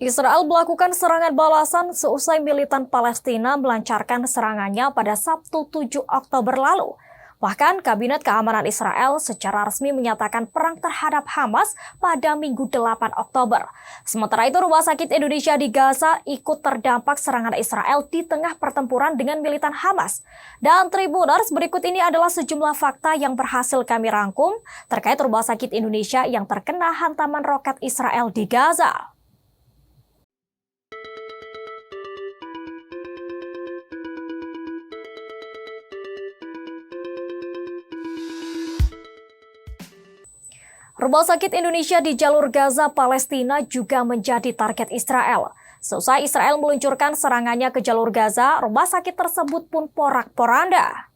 Israel melakukan serangan balasan seusai militan Palestina melancarkan serangannya pada Sabtu 7 Oktober lalu. Bahkan Kabinet Keamanan Israel secara resmi menyatakan perang terhadap Hamas pada Minggu 8 Oktober. Sementara itu, Rumah Sakit Indonesia di Gaza ikut terdampak serangan Israel di tengah pertempuran dengan militan Hamas. Dan Tribuners, berikut ini adalah sejumlah fakta yang berhasil kami rangkum terkait Rumah Sakit Indonesia yang terkena hantaman roket Israel di Gaza. Rumah Sakit Indonesia di jalur Gaza, Palestina juga menjadi target Israel. Seusai Israel meluncurkan serangannya ke jalur Gaza, rumah sakit tersebut pun porak-poranda.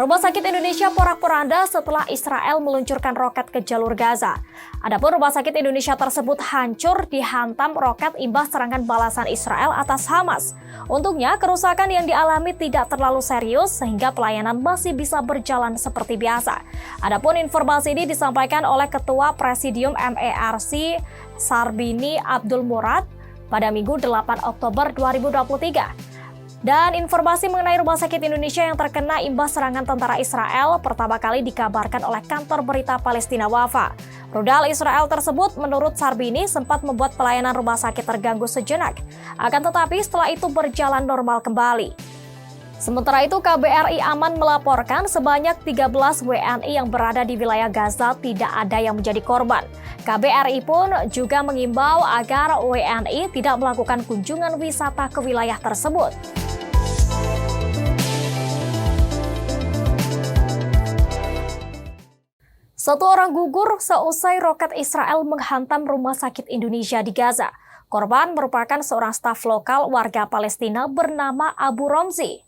Rumah Sakit Indonesia porak-poranda setelah Israel meluncurkan roket ke jalur Gaza. Adapun Rumah Sakit Indonesia tersebut hancur dihantam roket imbas serangan balasan Israel atas Hamas. Untungnya, kerusakan yang dialami tidak terlalu serius sehingga pelayanan masih bisa berjalan seperti biasa. Adapun informasi ini disampaikan oleh Ketua Presidium MERC Sarbini Abdul Murad pada Minggu 8 Oktober 2023. Dan informasi mengenai Rumah Sakit Indonesia yang terkena imbas serangan tentara Israel pertama kali dikabarkan oleh kantor berita Palestina Wafa. Rudal Israel tersebut menurut Sarbini sempat membuat pelayanan rumah sakit terganggu sejenak. Akan tetapi setelah itu berjalan normal kembali. Sementara itu, KBRI Aman melaporkan sebanyak 13 WNI yang berada di wilayah Gaza tidak ada yang menjadi korban. KBRI pun juga mengimbau agar WNI tidak melakukan kunjungan wisata ke wilayah tersebut. Satu orang gugur seusai roket Israel menghantam Rumah Sakit Indonesia di Gaza. Korban merupakan seorang staf lokal warga Palestina bernama Abu Romzi.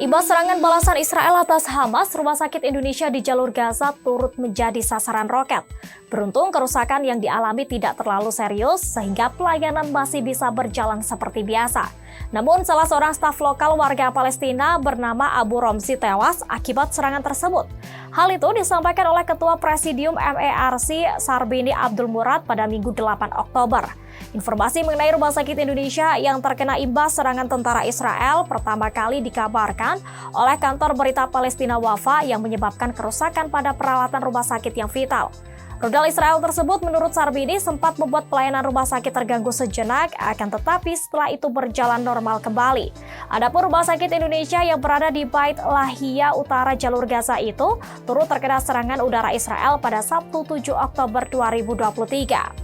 Imbas serangan balasan Israel atas Hamas, Rumah Sakit Indonesia di jalur Gaza turut menjadi sasaran roket. Beruntung kerusakan yang dialami tidak terlalu serius sehingga pelayanan masih bisa berjalan seperti biasa. Namun salah seorang staf lokal warga Palestina bernama Abu Romzi tewas akibat serangan tersebut. Hal itu disampaikan oleh Ketua Presidium MERC Sarbini Abdul Murad pada Minggu 8 Oktober. Informasi mengenai Rumah Sakit Indonesia yang terkena imbas serangan tentara Israel pertama kali dikabarkan oleh kantor berita Palestina Wafa yang menyebabkan kerusakan pada peralatan rumah sakit yang vital. Rudal Israel tersebut menurut Sarbini sempat membuat pelayanan rumah sakit terganggu sejenak, akan tetapi setelah itu berjalan normal kembali. Adapun Rumah Sakit Indonesia yang berada di Bait Lahia Utara jalur Gaza itu turut terkena serangan udara Israel pada Sabtu 7 Oktober 2023.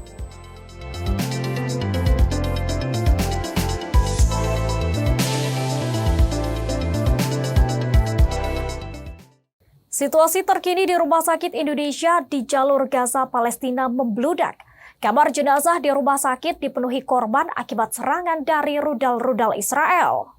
Situasi terkini di Rumah Sakit Indonesia di jalur Gaza, Palestina membludak. Kamar jenazah di rumah sakit dipenuhi korban akibat serangan dari rudal-rudal Israel.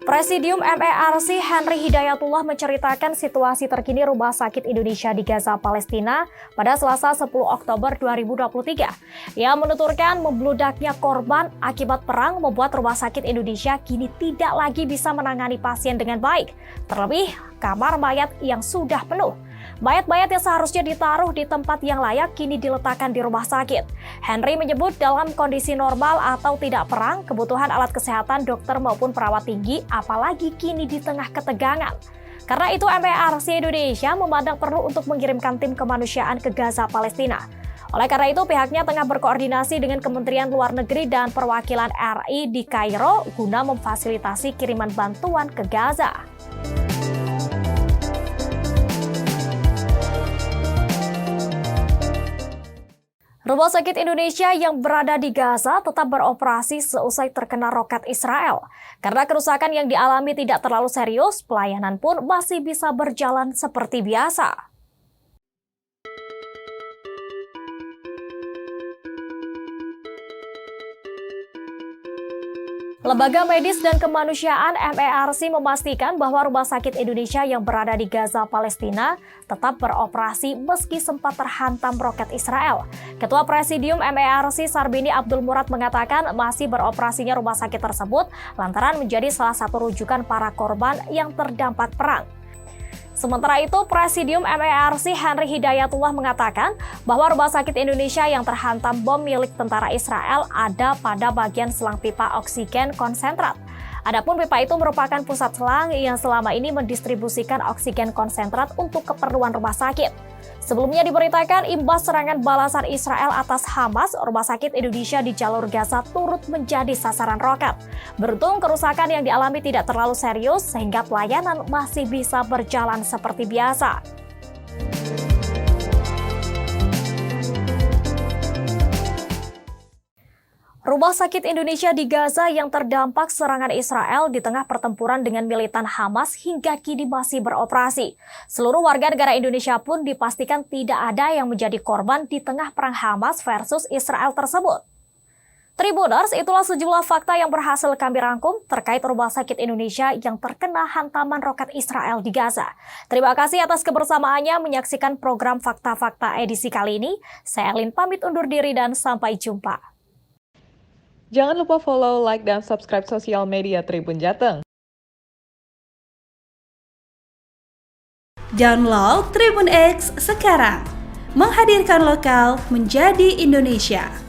Presidium MERC Henry Hidayatullah menceritakan situasi terkini Rumah Sakit Indonesia di Gaza, Palestina pada Selasa 10 Oktober 2023. Ia menuturkan membludaknya korban akibat perang membuat Rumah Sakit Indonesia kini tidak lagi bisa menangani pasien dengan baik. Terlebih, kamar mayat yang sudah penuh. Mayat-mayat yang seharusnya ditaruh di tempat yang layak kini diletakkan di rumah sakit. Henry menyebut dalam kondisi normal atau tidak perang, kebutuhan alat kesehatan dokter maupun perawat tinggi, apalagi kini di tengah ketegangan. Karena itu MERC Indonesia memandang perlu untuk mengirimkan tim kemanusiaan ke Gaza, Palestina. Oleh karena itu, pihaknya tengah berkoordinasi dengan Kementerian Luar Negeri dan perwakilan RI di Kairo guna memfasilitasi kiriman bantuan ke Gaza. Rumah Sakit Indonesia yang berada di Gaza tetap beroperasi seusai terkena roket Israel. Karena kerusakan yang dialami tidak terlalu serius, pelayanan pun masih bisa berjalan seperti biasa. Lembaga Medis dan Kemanusiaan MERC memastikan bahwa Rumah Sakit Indonesia yang berada di Gaza, Palestina tetap beroperasi meski sempat terhantam roket Israel. Ketua Presidium MERC Sarbini Abdul Murad mengatakan masih beroperasinya rumah sakit tersebut lantaran menjadi salah satu rujukan para korban yang terdampak perang. Sementara itu, Presidium MERC Henry Hidayatullah mengatakan bahwa Rumah Sakit Indonesia yang terhantam bom milik tentara Israel ada pada bagian selang pipa oksigen konsentrat. Adapun pipa itu merupakan pusat selang yang selama ini mendistribusikan oksigen konsentrat untuk keperluan rumah sakit. Sebelumnya diberitakan imbas serangan balasan Israel atas Hamas, Rumah Sakit Indonesia di jalur Gaza turut menjadi sasaran roket. Beruntung kerusakan yang dialami tidak terlalu serius sehingga pelayanan masih bisa berjalan seperti biasa. Rumah Sakit Indonesia di Gaza yang terdampak serangan Israel di tengah pertempuran dengan militan Hamas hingga kini masih beroperasi. Seluruh warga negara Indonesia pun dipastikan tidak ada yang menjadi korban di tengah perang Hamas versus Israel tersebut. Tribuners, itulah sejumlah fakta yang berhasil kami rangkum terkait Rumah Sakit Indonesia yang terkena hantaman roket Israel di Gaza. Terima kasih atas kebersamaannya menyaksikan program Fakta-Fakta edisi kali ini. Saya Elin pamit undur diri dan sampai jumpa. Jangan lupa follow, like, dan subscribe sosial media Tribun Jateng. Download Tribun X sekarang, menghadirkan lokal menjadi Indonesia.